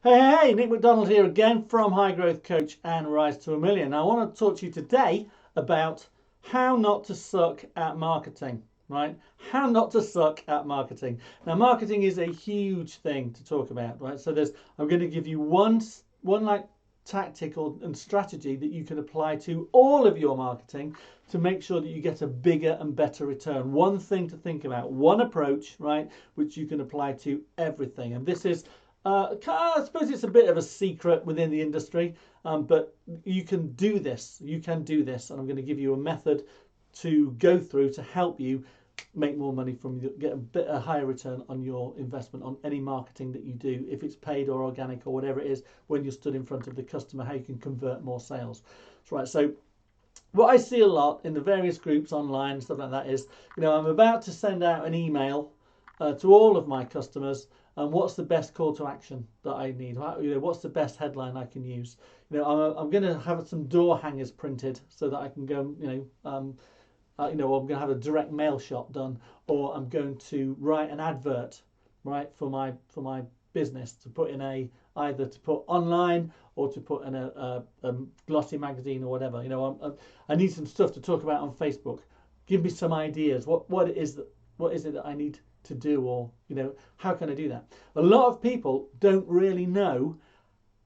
Hey, Nick McDonald here again from High Growth Coach and Rise to a Million. Now, I want to talk to you today about how not to suck at marketing, right? How not to suck at marketing. Now, marketing is a huge thing to talk about, right? So I'm going to give you one like tactic and strategy that you can apply to all of your marketing to make sure that you get a bigger and better return. One thing to think about, one approach, right, which you can apply to everything. And this is I suppose it's a bit of a secret within the industry, but you can do this. You can do this, and I'm going to give you a method to go through to help you make more money get a higher return on your investment on any marketing that you do, if it's paid or organic or whatever it is, when you're stood in front of the customer, how you can convert more sales. That's right. So what I see a lot in the various groups online and stuff like that is, I'm about to send out an email to all of my customers, and what's the best call to action that I need? What's the best headline I can use? I'm going to have some door hangers printed so that I can go, or I'm going to have a direct mail shot done, or I'm going to write an advert, right, for my business to put in either to put online or to put in a glossy magazine or whatever. I need some stuff to talk about on Facebook. Give me some ideas. What is it that I need to do, or how can I do that? A lot of people don't really know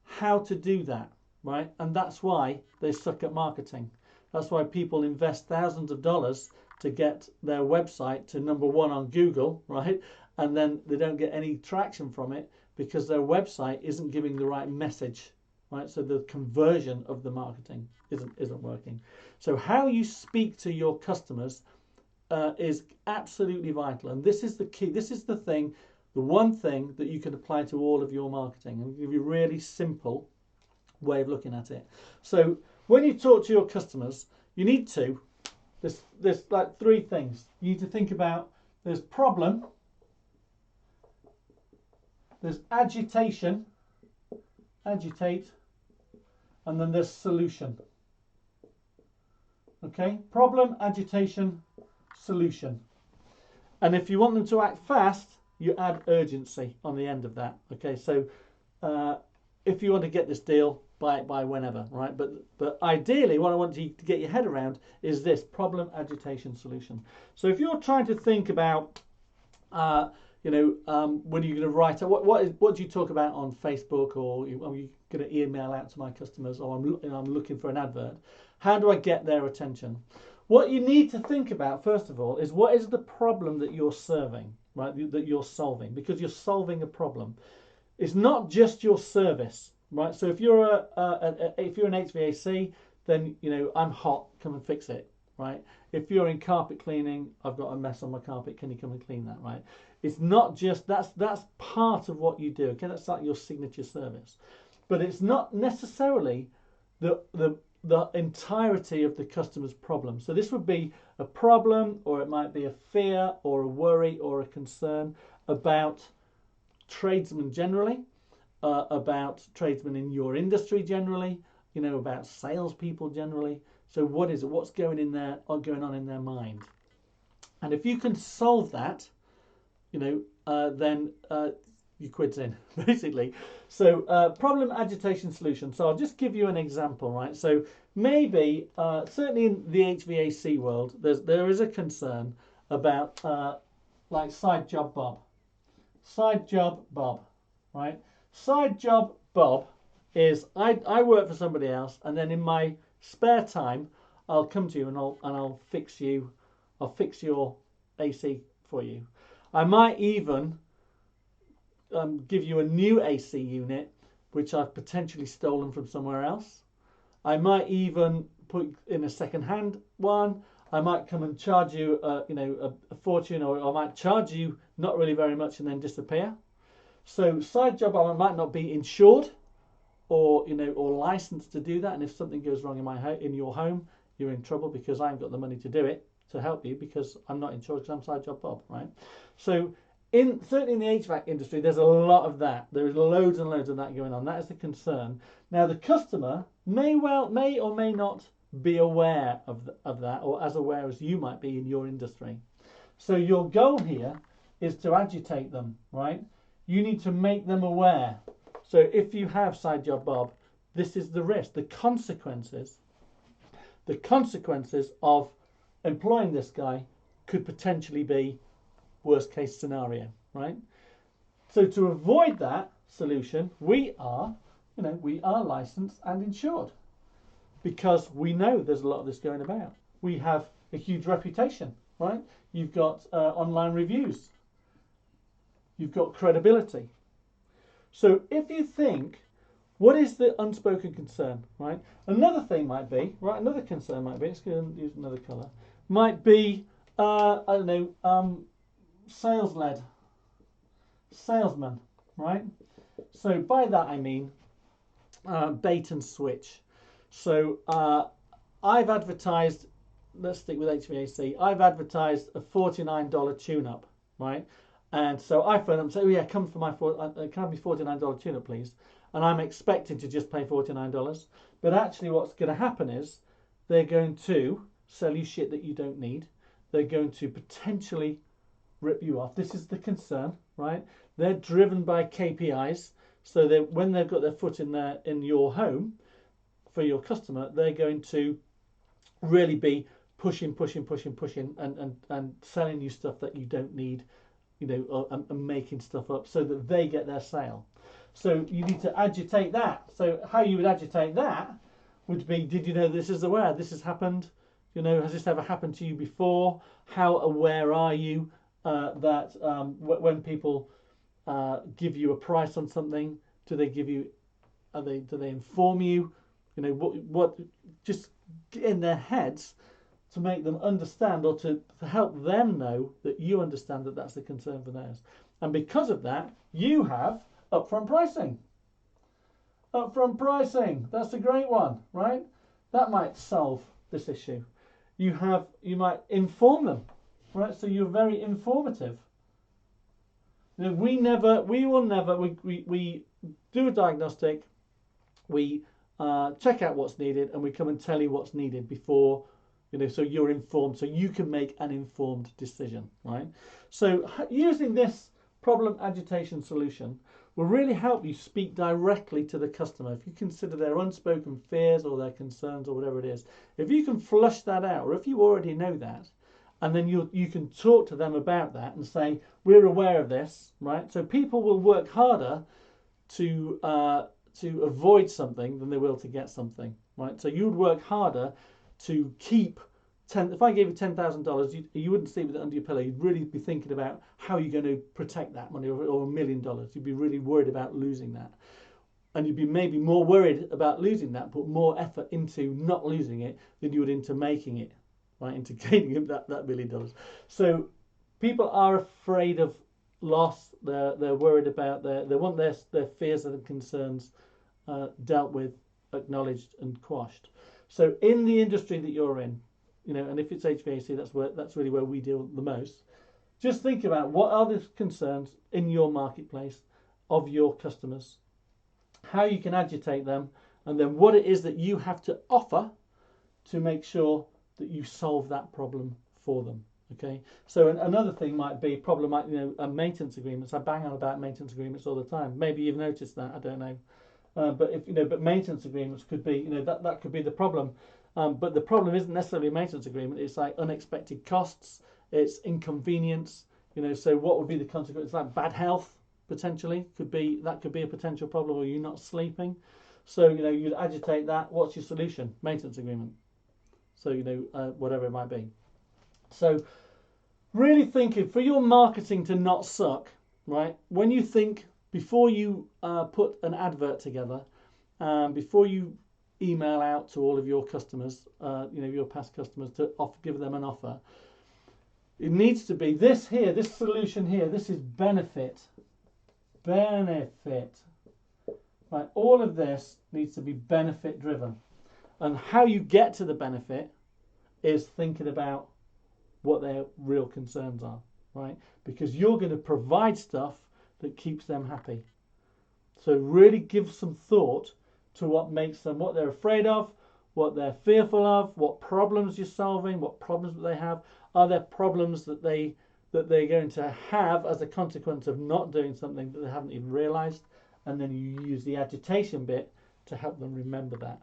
how to do that, right? And that's why they suck at marketing. That's why people invest thousands of dollars to get their website to #1 on Google, right? And then they don't get any traction from it because their website isn't giving the right message, right? So the conversion of the marketing isn't working. So how you speak to your customers is absolutely vital, and this is the key. This is the one thing that you can apply to all of your marketing, and give you a really simple way of looking at it. So when you talk to your customers, you need to there's like three things you need to think about. There's problem, there's agitate, and then there's solution. Okay, problem, agitation, solution. And if you want them to act fast, you add urgency on the end of that. Okay, so if you want to get this deal, buy it by whenever, right? But ideally, what I want you to get your head around is this: problem, agitation, solution. So if you're trying to think about when you're going to write, what do you talk about on Facebook, or are you going to email out to my customers, or I'm looking for an advert? How do I get their attention? What you need to think about, first of all, is what is the problem that you're serving, right? That you're solving, because you're solving a problem. It's not just your service, right? So if you're if you're an HVAC, then I'm hot, come and fix it, right? If you're in carpet cleaning, I've got a mess on my carpet, can you come and clean that, right? It's not just that's part of what you do. Okay, that's like your signature service, but it's not necessarily the entirety of the customer's problem. So this would be a problem, or it might be a fear or a worry or a concern about tradesmen generally, about tradesmen in your industry generally, about salespeople generally. So what is it? What's going on in their mind? And if you can solve that, then your quid's in, basically. So problem, agitation, solution. So I'll just give you an example, right? So maybe, certainly in the HVAC world, there is a concern about like side job Bob. Side job Bob, right? Side job Bob is I work for somebody else, and then in my spare time, I'll come to you and I'll fix your AC for you. I might even give you a new AC unit, which I've potentially stolen from somewhere else. I might even put in a second-hand one. I might come and charge you, a fortune, or I might charge you not really very much and then disappear. So side job, I might not be insured or licensed to do that. And if something goes wrong in your home, you're in trouble, because I haven't got the money to do it, to help you, because I'm not insured, because I'm side job Bob, right? So certainly in the HVAC industry, there's a lot of that. There is loads and loads of that going on. That is the concern. Now the customer may or may not be aware of that, or as aware as you might be in your industry. So your goal here is to agitate them, right? You need to make them aware. So if you have side job Bob, this is the risk, the consequences of employing this guy could potentially be worst case scenario, right? So to avoid that solution, we are licensed and insured because we know there's a lot of this going about. We have a huge reputation, right? You've got online reviews. You've got credibility. So if you think, what is the unspoken concern, right? Another thing might be, right? Another concern might be, let's go and use another colour, might be, I don't know, sales-led, salesman, right? So by that I mean bait and switch. So I've advertised, let's stick with HVAC, I've advertised a $49 tune-up, right? And so I phone them and say, oh yeah, come for my, can I be $49 tune-up please? And I'm expecting to just pay $49. But actually what's going to happen is they're going to sell you shit that you don't need. They're going to potentially rip you off. This is the concern, right? They're driven by KPIs. So that when they've got their foot in your home for your customer, they're going to really be pushing and selling you stuff that you don't need, and making stuff up so that they get their sale. So you need to agitate that. So how you would agitate that would be, did you know this is aware? This has happened. Has this ever happened to you before? How aware are you that when people give you a price on something, do they inform you? What just get in their heads to make them understand, or to help them know that you understand that that's the concern for theirs. And because of that, you have upfront pricing. Upfront pricing, that's a great one, right? That might solve this issue. You might inform them, right? So you're very informative. We do a diagnostic, we check out what's needed, and we come and tell you what's needed before, so you're informed, so you can make an informed decision, right? So using this problem agitation solution will really help you speak directly to the customer. If you consider their unspoken fears or their concerns or whatever it is, if you can flush that out, or if you already know that, and then you can talk to them about that and say, we're aware of this, right? So people will work harder to avoid something than they will to get something, right? So you'd work harder to keep if I gave you $10,000, you wouldn't sleep with it under your pillow. You'd really be thinking about how you're going to protect that money, or $1 million. You'd be really worried about losing that. And you'd be maybe more worried about losing that, put more effort into not losing it than you would into making it, right? Into gaining that $1 million. So people are afraid of loss. They're worried about they want their fears and concerns dealt with, acknowledged and quashed. So in the industry that you're in, and if it's HVAC, that's really where we deal the most. Just think about what are the concerns in your marketplace of your customers, how you can agitate them, and then what it is that you have to offer to make sure that you solve that problem for them. Okay. So another thing might be maintenance agreements. I bang on about maintenance agreements all the time. Maybe you've noticed that. I don't know. But maintenance agreements could be, that could be the problem. But the problem isn't necessarily a maintenance agreement. It's like unexpected costs. It's inconvenience. So what would be the consequence? It's like bad health potentially could be a potential problem, or you not sleeping. So you'd agitate that. What's your solution? Maintenance agreement. So whatever it might be. So really thinking for your marketing to not suck, right? When you think before you put an advert together, before you email out to all of your customers, your past customers, to give them an offer, it needs to be this solution here. This is benefit, right? All of this needs to be benefit driven, and how you get to the benefit is thinking about what their real concerns are, right? Because you're going to provide stuff that keeps them happy. So really give some thought to what makes them, what they're afraid of, what they're fearful of, what problems you're solving, what problems that they have. Are there problems that they're going to have as a consequence of not doing something that they haven't even realized? and then you use the agitation bit to help them remember that,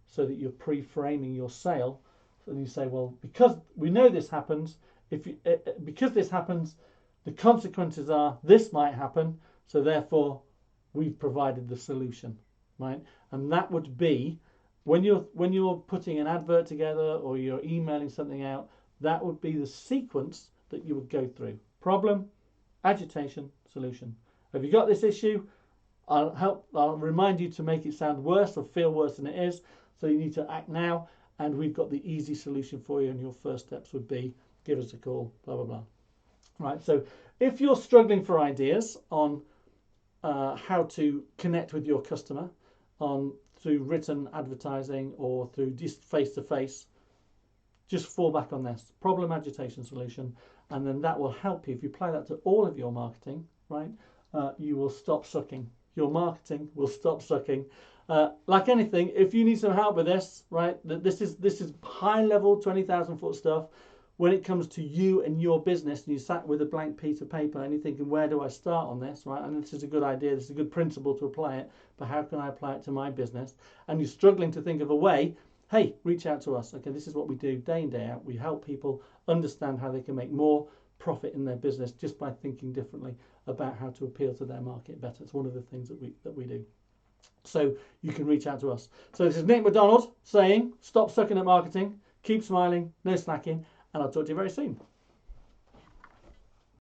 so that you're pre-framing your sale. And you say, well, because we know this happens, because this happens, the consequences are this might happen, so therefore we've provided the solution, right? And that would be when you're putting an advert together or you're emailing something out, that would be the sequence that you would go through. Problem, agitation, solution. Have you got this issue? I'll remind you to make it sound worse or feel worse than it is. So you need to act now, and we've got the easy solution for you, and your first steps would be give us a call, blah, blah, blah. Right, so if you're struggling for ideas on how to connect with your customer through written advertising or through just face-to-face, just fall back on this problem, agitation, solution, and then that will help you. If you apply that to all of your marketing, right, you will stop sucking. Your marketing will stop sucking. Like anything, if you need some help with this, right, this is high level 20,000 foot stuff. When it comes to you and your business, and you sat with a blank piece of paper and you're thinking, where do I start on this, right? And this is a good idea, this is a good principle to apply it, but how can I apply it to my business? And you're struggling to think of a way, hey, reach out to us. Okay, this is what we do day in, day out. We help people understand how they can make more profit in their business just by thinking differently about how to appeal to their market better. It's one of the things that we do. So you can reach out to us. So this is Nick McDonald saying, stop sucking at marketing, keep smiling, no slacking, and I'll talk to you very soon.